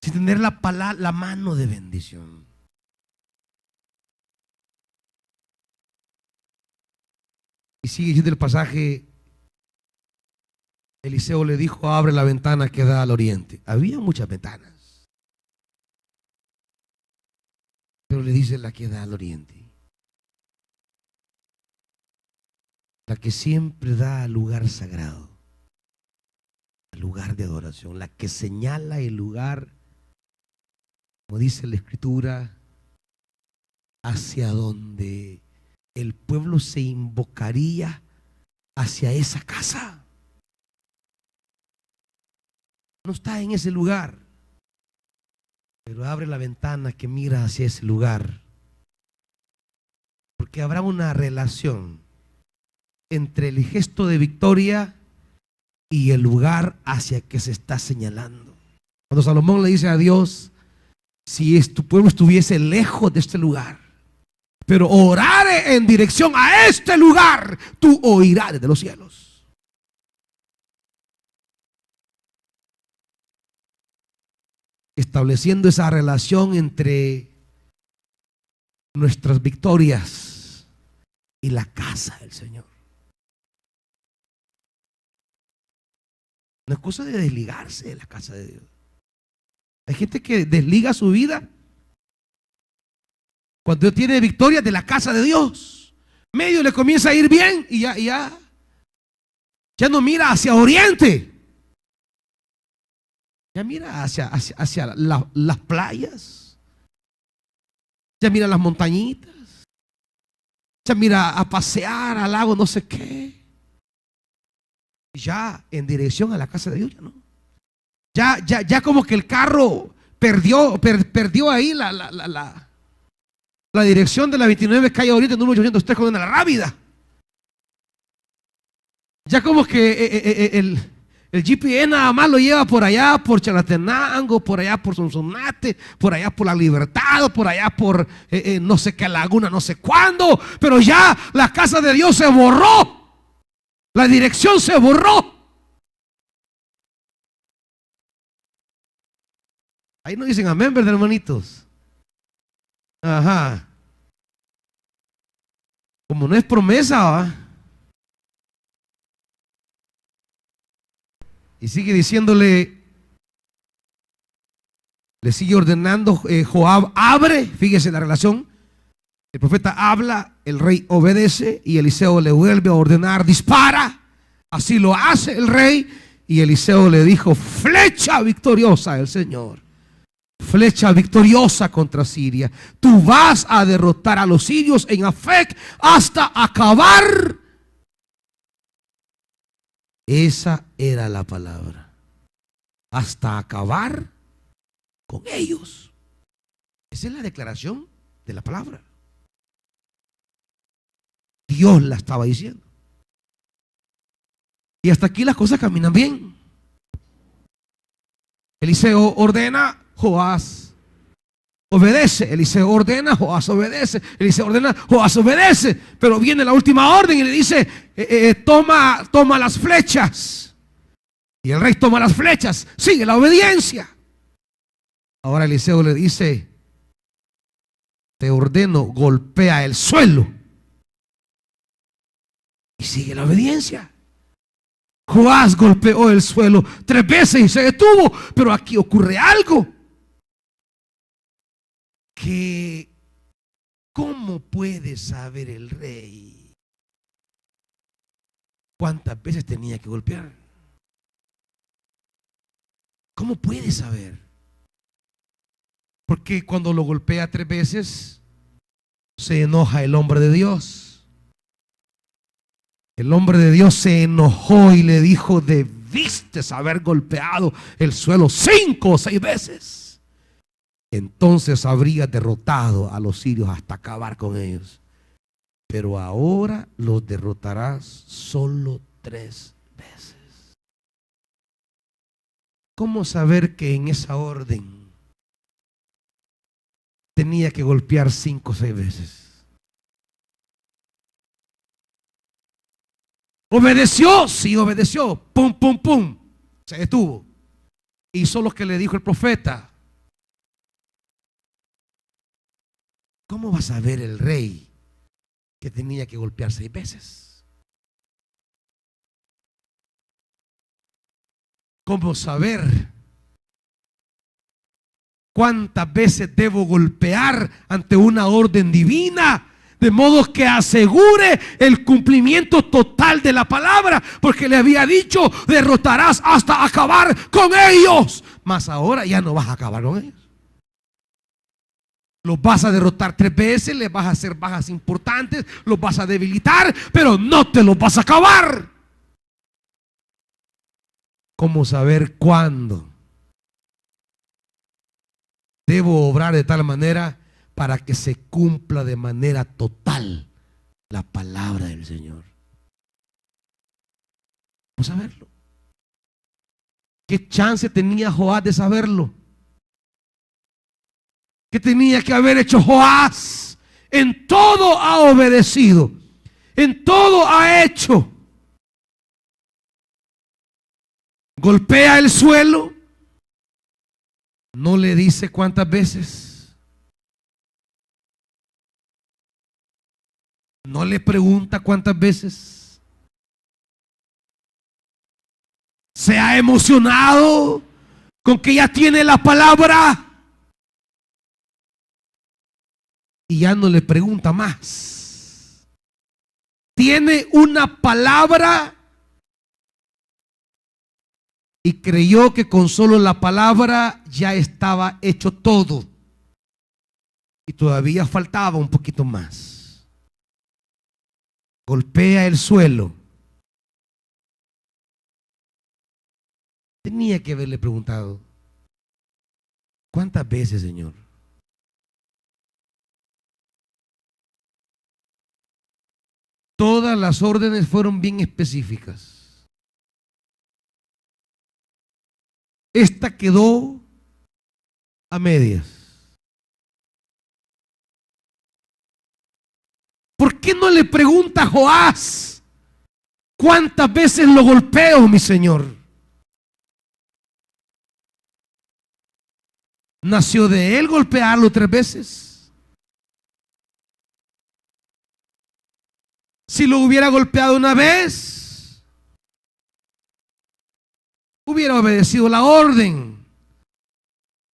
S1: Sin tener la mano de bendición. Y sigue diciendo el pasaje: Eliseo le dijo: abre la ventana que da al oriente. Había muchas ventanas, pero le dice: la que da al oriente, la que siempre da al lugar sagrado, al lugar de adoración, la que señala el lugar, como dice la Escritura, hacia donde el pueblo se invocaría, hacia esa casa. No está en ese lugar, pero abre la ventana que mira hacia ese lugar, porque habrá una relación entre el gesto de victoria y el lugar hacia que se está señalando. Cuando Salomón le dice a Dios: si tu pueblo estuviese lejos de este lugar, pero orare en dirección a este lugar, tú oirás desde los cielos. Estableciendo esa relación entre nuestras victorias y la casa del Señor. No es cosa de desligarse de la casa de Dios. Hay gente que desliga su vida cuando tiene victoria de la casa de Dios. Medio le comienza a ir bien y ya no mira hacia oriente. Ya mira hacia las playas. Ya mira las montañitas. Ya mira a pasear al lago no sé qué. Ya en dirección a la casa de Dios ya no. Ya como que el carro perdió ahí la dirección de la 29 calle Oriente número 803 con la Rábida. Ya como que el GPS nada más lo lleva por allá, por Chalatenango, por allá por Sonsonate, por allá por La Libertad, por allá por no sé qué laguna, no sé cuándo. Pero ya la casa de Dios se borró. La dirección se borró. Ahí no dicen amén, ¿verdad, hermanitos? Ajá. Como no es promesa, ¿va? Y sigue diciéndole, le sigue ordenando Joab: abre. Fíjese la relación. El profeta habla el rey obedece y Eliseo le vuelve a ordenar: dispara. Así lo hace el rey, y Eliseo le dijo: flecha victoriosa del Señor, flecha victoriosa contra Siria. Tú vas a derrotar a los sirios en Afec hasta acabar. Esa era la palabra: hasta acabar con ellos. Esa es la declaración de la palabra. Dios la estaba diciendo. Y hasta aquí las cosas caminan bien. Eliseo ordena, Joás obedece. Eliseo ordena, Joás obedece. Eliseo ordena, Joás obedece. Pero viene la última orden y le dice: toma las flechas. Y el rey toma las flechas. Sigue la obediencia. Ahora Eliseo le dice: te ordeno, golpea el suelo. Y sigue la obediencia. Joás golpeó el suelo 3 veces y se detuvo. Pero aquí ocurre algo que, ¿cómo puede saber el rey cuántas veces tenía que golpear? ¿Cómo puede saber? Porque cuando lo golpea 3 veces, se enoja el hombre de Dios. El hombre de Dios se enojó y le dijo: debiste haber golpeado el suelo 5 o 6 veces. Entonces habría derrotado a los sirios hasta acabar con ellos. Pero ahora los derrotarás solo 3 veces. ¿Cómo saber que en esa orden tenía que golpear 5 o 6 veces? ¿Obedeció? Sí, obedeció. Pum, pum, pum. Se detuvo. Hizo lo que le dijo el profeta. ¿Cómo va a saber el rey que tenía que golpear 6 veces? ¿Cómo saber cuántas veces debo golpear ante una orden divina? De modo que asegure el cumplimiento total de la palabra, porque le había dicho: derrotarás hasta acabar con ellos. Mas ahora ya no vas a acabar con ellos. Los vas a derrotar 3 veces, les vas a hacer bajas importantes, los vas a debilitar, pero no te los vas a acabar. ¿Cómo saber cuándo debo obrar de tal manera para que se cumpla de manera total la palabra del Señor? Vamos a verlo. ¿Qué chance tenía Joás de saberlo? ¿Qué tenía que haber hecho Joás? En todo ha obedecido, en todo ha hecho. Golpea el suelo, no le dice cuántas veces, no le pregunta cuántas veces. Se ha emocionado con que ya tiene la palabra y ya no le pregunta más. Tiene una palabra y creyó que con solo la palabra ya estaba hecho todo, y todavía faltaba un poquito más. Golpea el suelo. Tenía que haberle preguntado: ¿cuántas veces, Señor? Todas las órdenes fueron bien específicas. Esta quedó a medias. ¿Por qué no le pregunta a Joás: ¿cuántas veces lo golpeo, mi Señor? ¿Nació de él golpearlo 3 veces? Si lo hubiera golpeado una vez, hubiera obedecido la orden.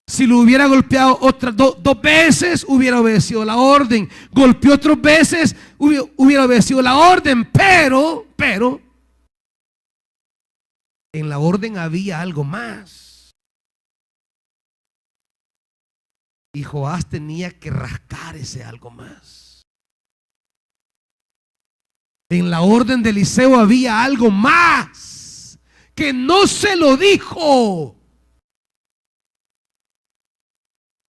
S1: Si lo hubiera golpeado otras 2 veces, hubiera obedecido la orden. Golpeó 3 veces, hubiera obedecido la orden, pero en la orden había algo más. Y Joás tenía que rascar ese algo más. En la orden de Eliseo había algo más que no se lo dijo,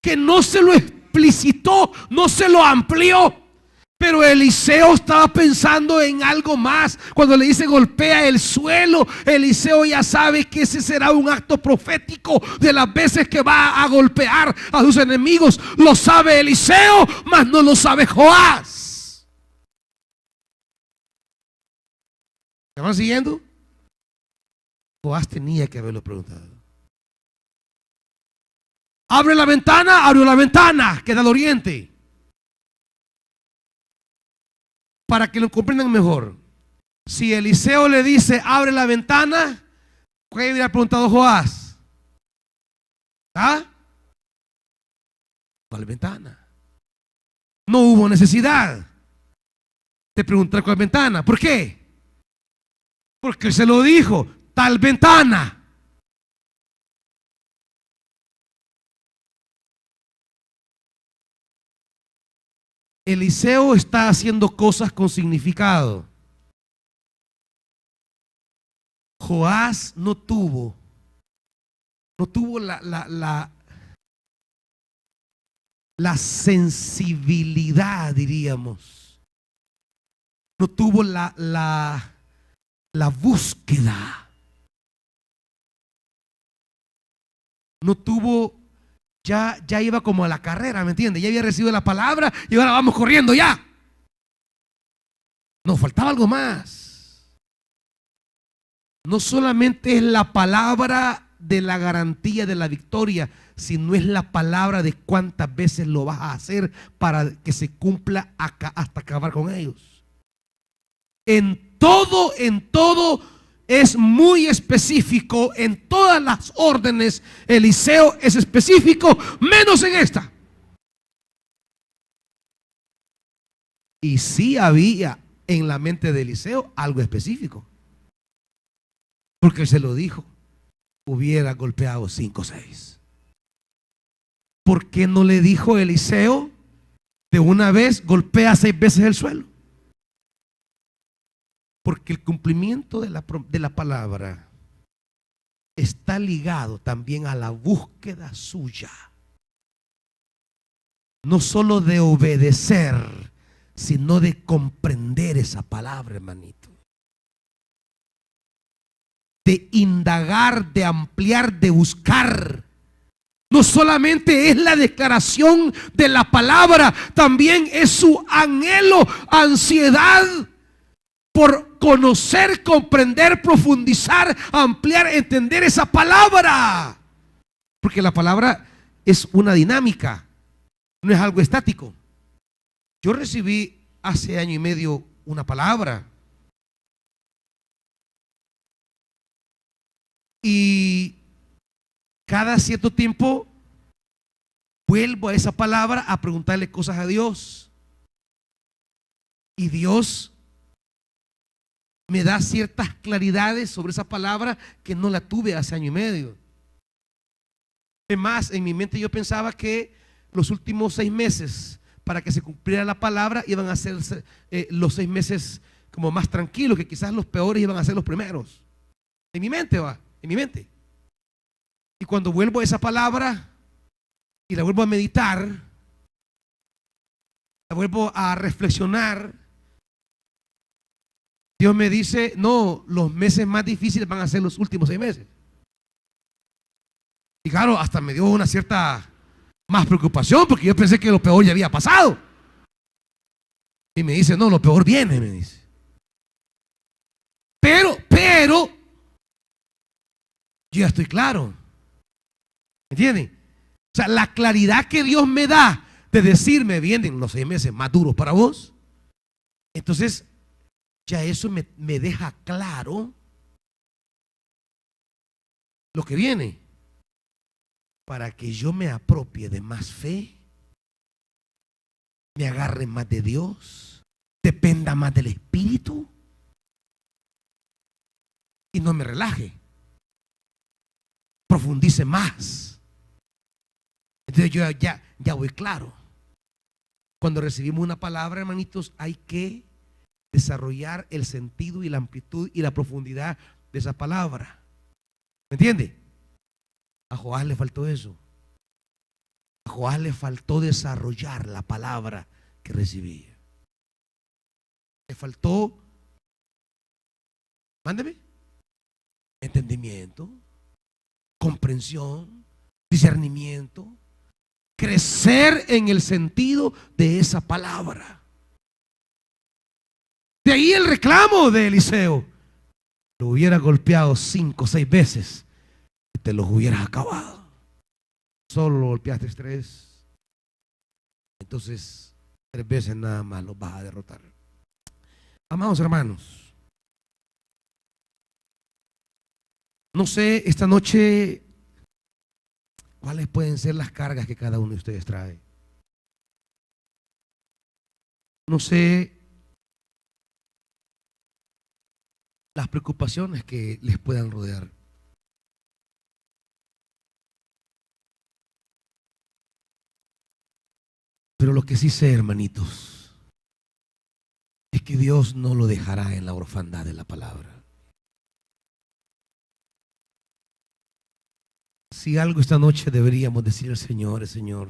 S1: que no se lo explicitó, no se lo amplió. Pero Eliseo estaba pensando en algo más. Cuando le dice golpea el suelo, Eliseo ya sabe que ese será un acto profético de las veces que va a golpear a sus enemigos. Lo sabe Eliseo, mas no lo sabe Joás. ¿Me van siguiendo? Joás tenía que haberlo preguntado. Abre la ventana, abrió la ventana, queda al oriente. Para que lo comprendan mejor, si Eliseo le dice abre la ventana, ¿qué hubiera preguntado Joás? ¿Ah? ¿Cuál ventana? No hubo necesidad de preguntar cuál ventana. ¿Por qué? Porque se lo dijo, tal ventana. Eliseo está haciendo cosas con significado. Joás no tuvo la sensibilidad, diríamos. No tuvo la búsqueda. No tuvo, ya iba como a la carrera, ¿me entiende? Ya había recibido la palabra y ahora vamos corriendo ya. Nos faltaba algo más. No solamente es la palabra de la garantía de la victoria, sino es la palabra de cuántas veces lo vas a hacer para que se cumpla hasta acabar con ellos. En todo es muy específico. En todas las órdenes Eliseo es específico, menos en esta. Y sí había en la mente de Eliseo algo específico, porque se lo dijo, hubiera golpeado 5 o 6. ¿Por qué no le dijo Eliseo de una vez golpea 6 veces el suelo? Porque el cumplimiento de la palabra está ligado también a la búsqueda suya. No solo de obedecer, sino de comprender esa palabra, hermanito. De indagar, de ampliar, de buscar. No solamente es la declaración de la palabra, también es su anhelo, ansiedad por conocer, comprender, profundizar, ampliar, entender esa palabra. Porque la palabra es una dinámica, no es algo estático. Yo recibí hace 1 año y medio una palabra y cada cierto tiempo vuelvo a esa palabra a preguntarle cosas a Dios, y Dios me da ciertas claridades sobre esa palabra que no la tuve hace 1 año y medio. Además, en mi mente yo pensaba que los últimos 6 meses para que se cumpliera la palabra iban a ser los 6 meses como más tranquilos, que quizás los peores iban a ser los primeros. En mi mente en mi mente. Y cuando vuelvo a esa palabra y la vuelvo a meditar, la vuelvo a reflexionar, Dios me dice, no, los meses más difíciles van a ser los últimos 6 meses. Y claro, hasta me dio una cierta más preocupación, porque yo pensé que lo peor ya había pasado. Y me dice, no, lo peor viene, me dice. Pero, yo ya estoy claro. ¿Me entienden? O sea, la claridad que Dios me da de decirme, vienen los 6 meses más duros para vos. Entonces, ya eso me deja claro lo que viene, para que yo me apropie de más fe, me agarre más de Dios, dependa más del Espíritu y no me relaje, profundice más. Entonces yo ya voy claro. Cuando recibimos una palabra, hermanitos, hay que desarrollar el sentido y la amplitud y la profundidad de esa palabra. ¿Me entiende? A Joás le faltó eso. A Joás le faltó desarrollar la palabra que recibía. Le faltó, mándeme, entendimiento, comprensión, discernimiento, crecer en el sentido de esa palabra. De ahí el reclamo de Eliseo. Lo hubiera golpeado 5 o 6 veces, te los hubieras acabado. Solo lo golpeaste 3. Entonces 3 veces nada más los vas a derrotar. Amados hermanos, no sé esta noche cuáles pueden ser las cargas que cada uno de ustedes trae. No sé las preocupaciones que les puedan rodear. Pero lo que sí sé, hermanitos, es que Dios no lo dejará en la orfandad de la palabra. Si algo esta noche deberíamos decir al Señor, Señor,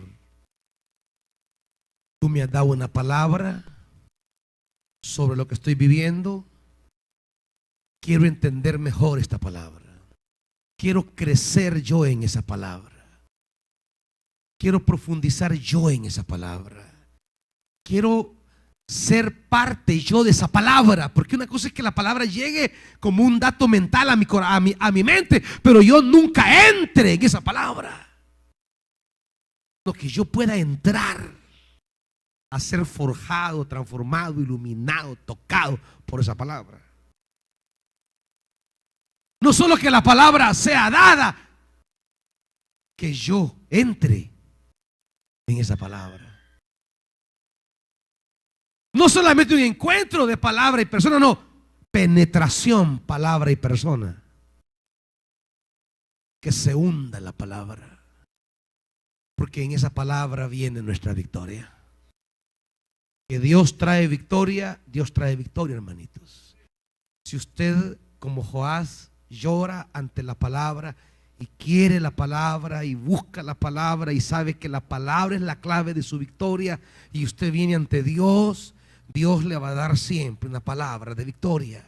S1: tú me has dado una palabra sobre lo que estoy viviendo. Quiero entender mejor esta palabra. Quiero crecer yo en esa palabra. Quiero profundizar yo en esa palabra. Quiero ser parte yo de esa palabra, porque una cosa es que la palabra llegue como un dato mental a mi mente, pero yo nunca entre en esa palabra. Lo que yo pueda entrar a ser forjado, transformado, iluminado, tocado por esa palabra. No solo que la palabra sea dada, que yo entre en esa palabra. No solamente un encuentro de palabra y persona, no, penetración, palabra y persona. Que se hunda la palabra, porque en esa palabra viene nuestra victoria. Que Dios trae victoria, hermanitos. Si usted, como Joás, llora ante la palabra y quiere la palabra y busca la palabra y sabe que la palabra es la clave de su victoria, y usted viene ante Dios, Dios le va a dar siempre una palabra de victoria.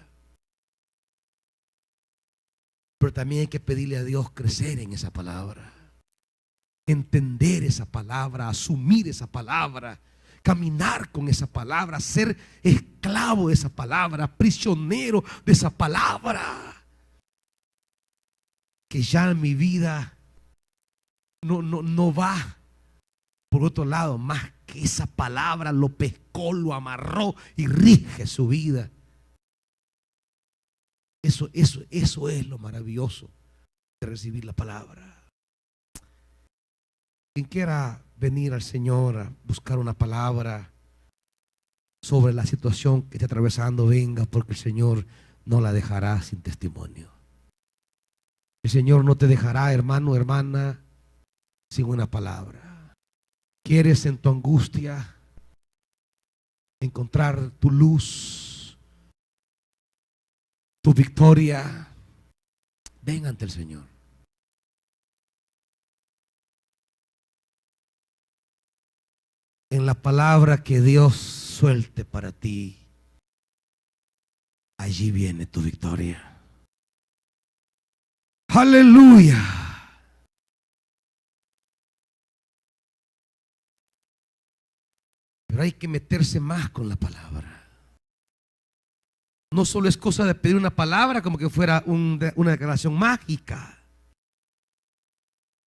S1: Pero también hay que pedirle a Dios crecer en esa palabra, entender esa palabra, asumir esa palabra, caminar con esa palabra, ser esclavo de esa palabra, prisionero de esa palabra. Que ya mi vida no va por otro lado, más que esa palabra lo pescó, lo amarró y rige su vida. Eso es lo maravilloso de recibir la palabra. Quien quiera venir al Señor a buscar una palabra sobre la situación que esté atravesando, venga, porque el Señor no la dejará sin testimonio. El Señor no te dejará, hermano, hermana, sin una palabra. ¿Quieres en tu angustia encontrar tu luz, tu victoria? Ven ante el Señor. En la palabra que Dios suelte para ti, allí viene tu victoria. Aleluya. Pero hay que meterse más con la palabra. No solo es cosa de pedir una palabra como que fuera una declaración mágica.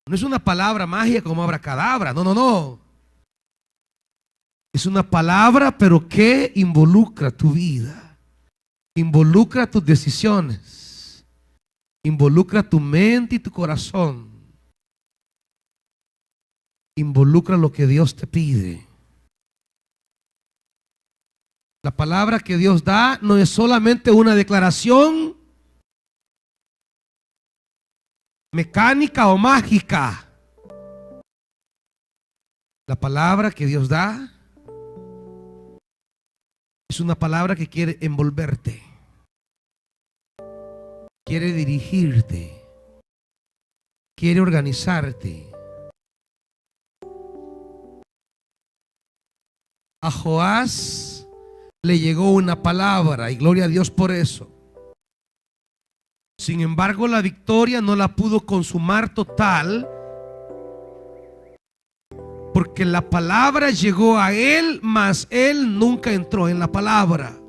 S1: No es una palabra mágica como abracadabra. No. Es una palabra, pero que involucra tu vida, involucra tus decisiones, involucra tu mente y tu corazón, involucra lo que Dios te pide. La palabra que Dios da no es solamente una declaración mecánica o mágica. La palabra que Dios da es una palabra que quiere envolverte, quiere dirigirte, quiere organizarte. A Joás le llegó una palabra y gloria a Dios por eso. Sin embargo, la victoria no la pudo consumar total, porque la palabra llegó a él, mas él nunca entró en la palabra.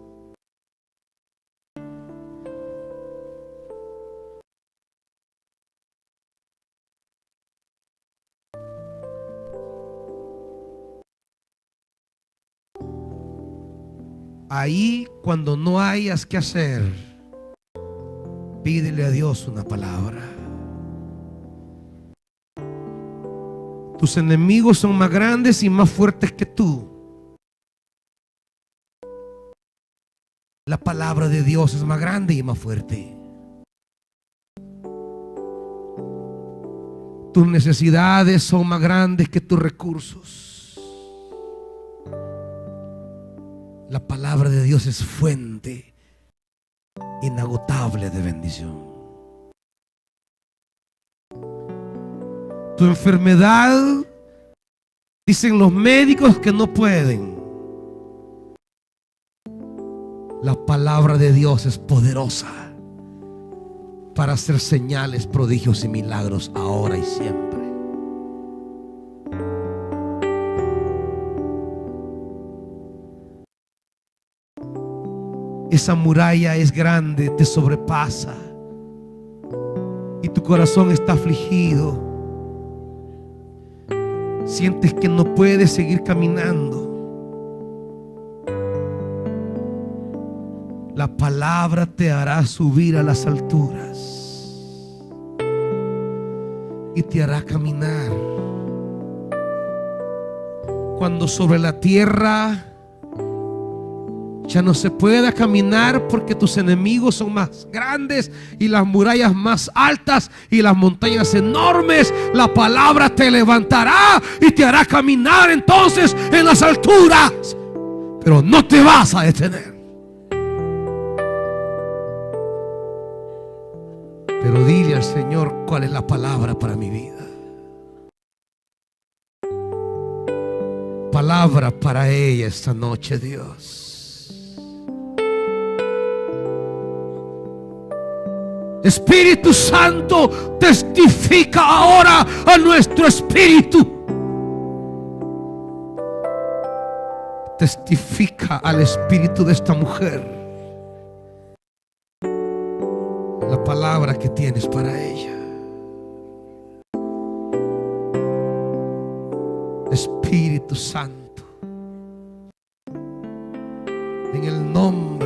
S1: Ahí, cuando no hayas que hacer, pídele a Dios una palabra. Tus enemigos son más grandes y más fuertes que tú. La palabra de Dios es más grande y más fuerte. Tus necesidades son más grandes que tus recursos. La palabra de Dios es fuente inagotable de bendición. Tu enfermedad, dicen los médicos que no pueden. La palabra de Dios es poderosa para hacer señales, prodigios y milagros ahora y siempre. Esa muralla es grande, te sobrepasa y tu corazón está afligido. Sientes que no puedes seguir caminando. La palabra te hará subir a las alturas y te hará caminar. Cuando sobre la tierra ya no se pueda caminar porque tus enemigos son más grandes y las murallas más altas y las montañas enormes, la palabra te levantará y te hará caminar entonces en las alturas, pero no te vas a detener. Pero dile al Señor cuál es la palabra para mi vida. Palabra para ella esta noche, Dios. Espíritu Santo, testifica ahora a nuestro espíritu. Testifica al espíritu de esta mujer la palabra que tienes para ella. Espíritu Santo, en el nombre